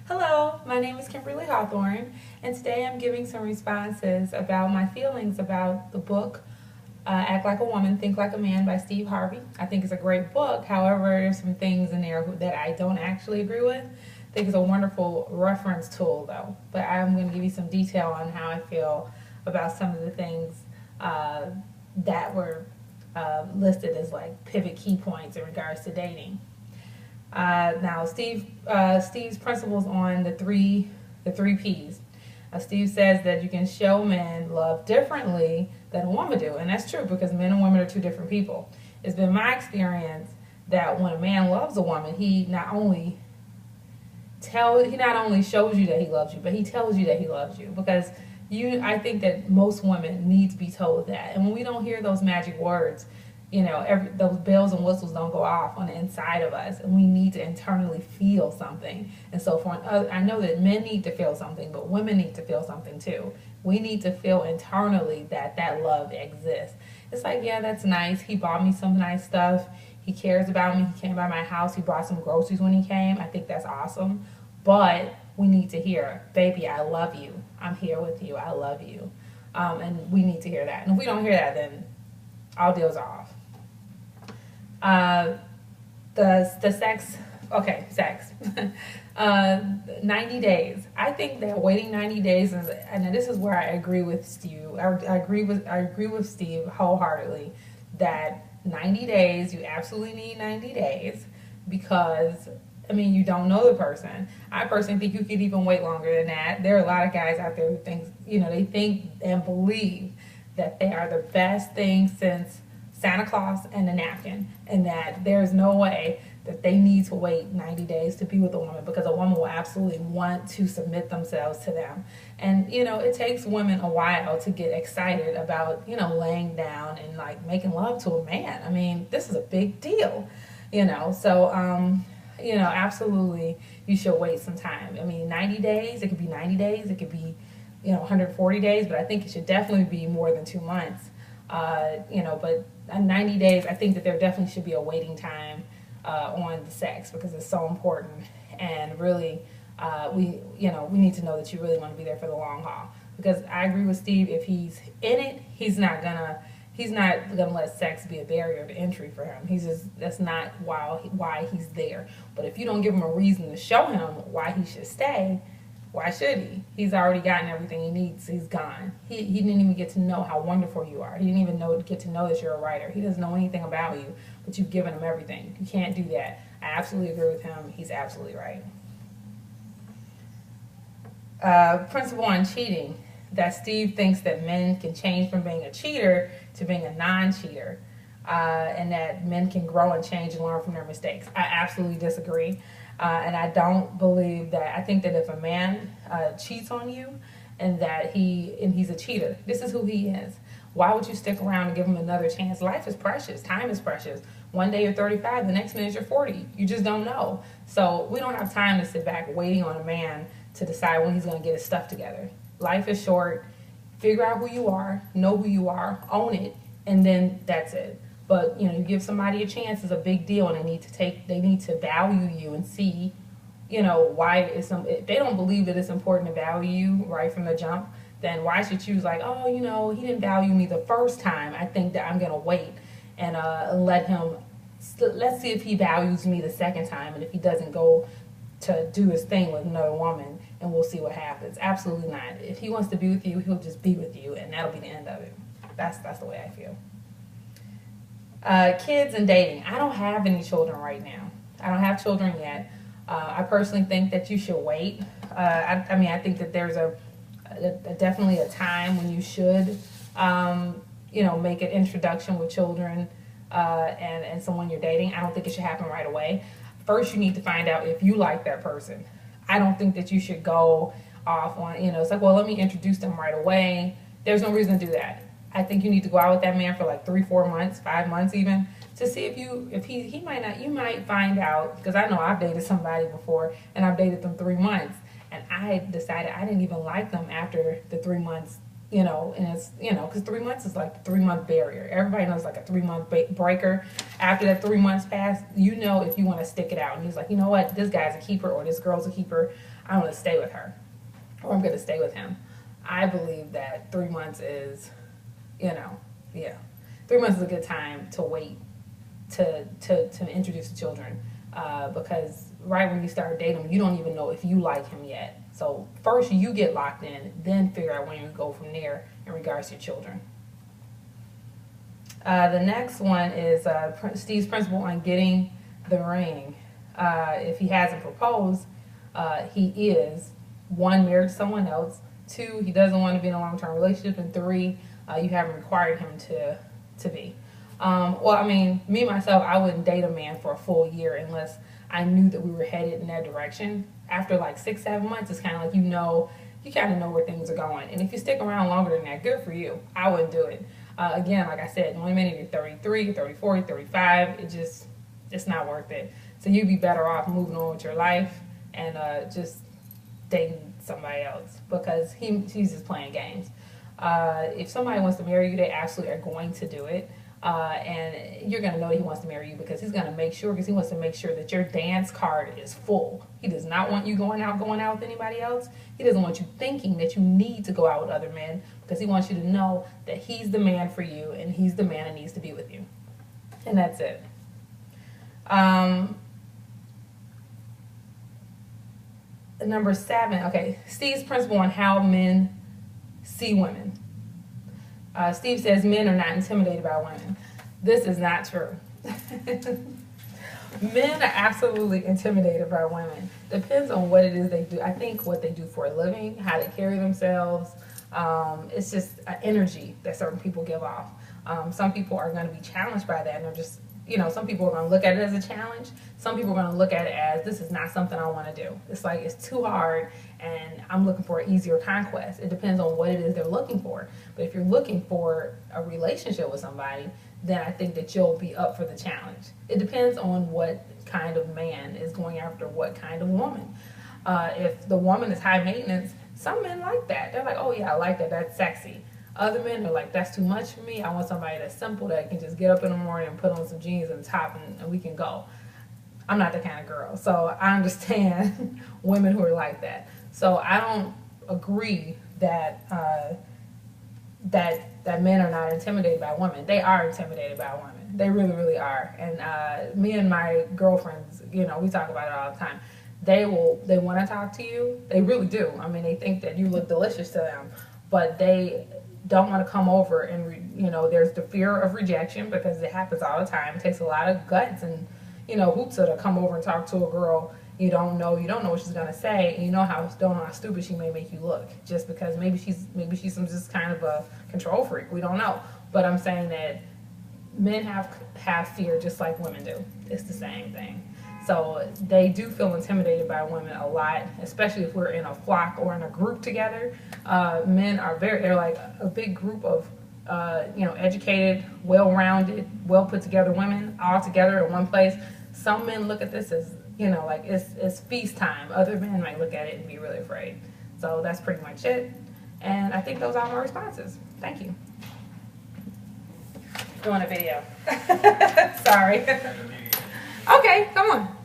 Hello, my name is Kimberly Hawthorne, and today I'm giving some responses about my feelings about the book Act Like a Woman, Think Like a Man by Steve Harvey. I think it's a great book. However, there's some things in there that I don't actually agree with. I think it's a wonderful reference tool, though. But I'm going to give you some detail on how I feel about some of the things uh, that were listed as like pivot key points in regards to dating. Now, Steve's principles on the three P's. Steve says that you can show men love differently than a woman do, and that's true because men and women are two different people. It's been my experience that when a man loves a woman, he not only shows you that he loves you, but he tells you that he loves you because I think that most women need to be told that, and when we don't hear those magic words, those bells and whistles don't go off on the inside of us, and we need to internally feel something. And so, I know that men need to feel something, but women need to feel something too. We need to feel internally that love exists. It's like, yeah, that's nice. He bought me some nice stuff. He cares about me. He came by my house. He brought some groceries when he came. I think that's awesome. But we need to hear, baby, I love you. I'm here with you. I love you. And we need to hear that. And if we don't hear that, then all deals are off. The sex, okay, sex. 90 days. I think that waiting 90 days is, and this is where I agree with Steve. I agree with Steve wholeheartedly that 90 days, you absolutely need 90 days because you don't know the person. I personally think you could even wait longer than that. There are a lot of guys out there who they think and believe that they are the best thing since Santa Claus and a napkin, and that there's no way that they need to wait 90 days to be with a woman because a woman will absolutely want to submit themselves to them. And it takes women a while to get excited about laying down and like making love to a man. This is a big deal. So absolutely you should wait some time. 90 days, it could be 90 days, it could be 140 days, but I think it should definitely be more than 2 months. But 90 days, I think that there definitely should be a waiting time on the sex because it's so important. And really, we need to know that you really want to be there for the long haul. Because I agree with Steve, if he's in it, he's not gonna let sex be a barrier to entry for him. That's not why he's there. But if you don't give him a reason to show him why he should stay, why should he? He's already gotten everything he needs. He's gone. He didn't even get to know how wonderful you are. He didn't even get to know that you're a writer. He doesn't know anything about you, but you've given him everything. You can't do that. I absolutely agree with him. He's absolutely right. Principle on cheating. That Steve thinks that men can change from being a cheater to being a non-cheater. And that men can grow and change and learn from their mistakes. I absolutely disagree. And I don't believe that. I think that if a man cheats on you and he's a cheater, this is who he is. Why would you stick around and give him another chance? Life is precious. Time is precious. One day you're 35, the next minute you're 40. You just don't know. So we don't have time to sit back waiting on a man to decide when he's going to get his stuff together. Life is short. Figure out who you are, know who you are, own it, and then that's it. But you give somebody a chance is a big deal, and they need to value you and see, why if they don't believe that it's important to value you right from the jump, then why should you choose like, oh, he didn't value me the first time. I think that I'm gonna wait and let's see if he values me the second time, and if he doesn't go to do his thing with another woman, and we'll see what happens. Absolutely not. If he wants to be with you, he'll just be with you, and that'll be the end of it. That's the way I feel. Kids and dating. I don't have any children right now. I don't have children yet. I personally think that you should wait. I think that there's definitely a time when you should, make an introduction with children and someone you're dating. I don't think it should happen right away. First, you need to find out if you like that person. I don't think that you should go off on, it's like, well, let me introduce them right away. There's no reason to do that. I think you need to go out with that man for like 3-4 months, 5 months even, to see if he might not, you might find out, because I know I've dated somebody before and I've dated them 3 months and I decided I didn't even like them after the 3 months you know, and it's, you know, because 3 months is like the 3-month barrier. Everybody knows like a 3-month breaker. After that 3 months pass, you know if you want to stick it out. And he's like, you know what, this guy's a keeper or this girl's a keeper. I want to stay with her or I'm going to stay with him. I believe that 3 months is, you know, yeah. 3 months is a good time to wait to introduce the children because right when you start dating him, you don't even know if you like him yet. So first you get locked in, then figure out when you go from there in regards to your children. The next one is Steve's principle on getting the ring. If he hasn't proposed, he is, 1, married to someone else, 2, he doesn't want to be in a long-term relationship, and 3, you haven't required him to be. Well, I mean, me myself, I wouldn't date a man for a full year unless I knew that we were headed in that direction. After like 6-7 months, it's kind of like, you kind of know where things are going. And if you stick around longer than that, good for you. I wouldn't do it. Again, like I said, the only minute you're 33, 34, 35, it's not worth it. So you'd be better off moving on with your life and just dating somebody else because he's just playing games. If somebody wants to marry you, they absolutely are going to do it. And you're going to know that he wants to marry you because he wants to make sure that your dance card is full. He does not want you going out with anybody else. He doesn't want you thinking that you need to go out with other men because he wants you to know that he's the man for you and he's the man that needs to be with you. And that's it. Number 7, okay, Steve's principle on how men see women. Steve says men are not intimidated by women. This is not true. Men are absolutely intimidated by women. Depends on what it is they do. I think what they do for a living, how they carry themselves. It's just an energy that certain people give off. Some people are going to be challenged by that and they're just, some people are going to look at it as a challenge. Some people are going to look at it as, this is not something I want to do. It's like, it's too hard and I'm looking for an easier conquest. It depends on what it is they're looking for. But if you're looking for a relationship with somebody, then I think that you'll be up for the challenge. It depends on what kind of man is going after what kind of woman. If the woman is high maintenance, some men like that. They're like, oh yeah, I like that, that's sexy. Other men are like, that's too much for me. I want somebody that's simple, that can just get up in the morning and put on some jeans and top and we can go. I'm not that kind of girl. So I understand women who are like that. So I don't agree that that men are not intimidated by women. They are intimidated by women. They really, really are. And me and my girlfriends, we talk about it all the time. They want to talk to you. They really do. I mean, they think that you look delicious to them, but they don't want to come over and, there's the fear of rejection because it happens all the time. It takes a lot of guts and, hoops to come over and talk to a girl you don't know what she's gonna say, and don't know how stupid she may make you look just because maybe she's some just kind of a control freak. We don't know. But I'm saying that men have fear just like women do. It's the same thing. So they do feel intimidated by women a lot, especially if we're in a flock or in a group together. Men are they're like a big group of, educated, well-rounded, well-put together women all together in one place. Some men look at this as, like it's feast time. Other men might look at it and be really afraid. So that's pretty much it. And I think those are my responses. Thank you. Doing a video. Sorry. Okay, come on.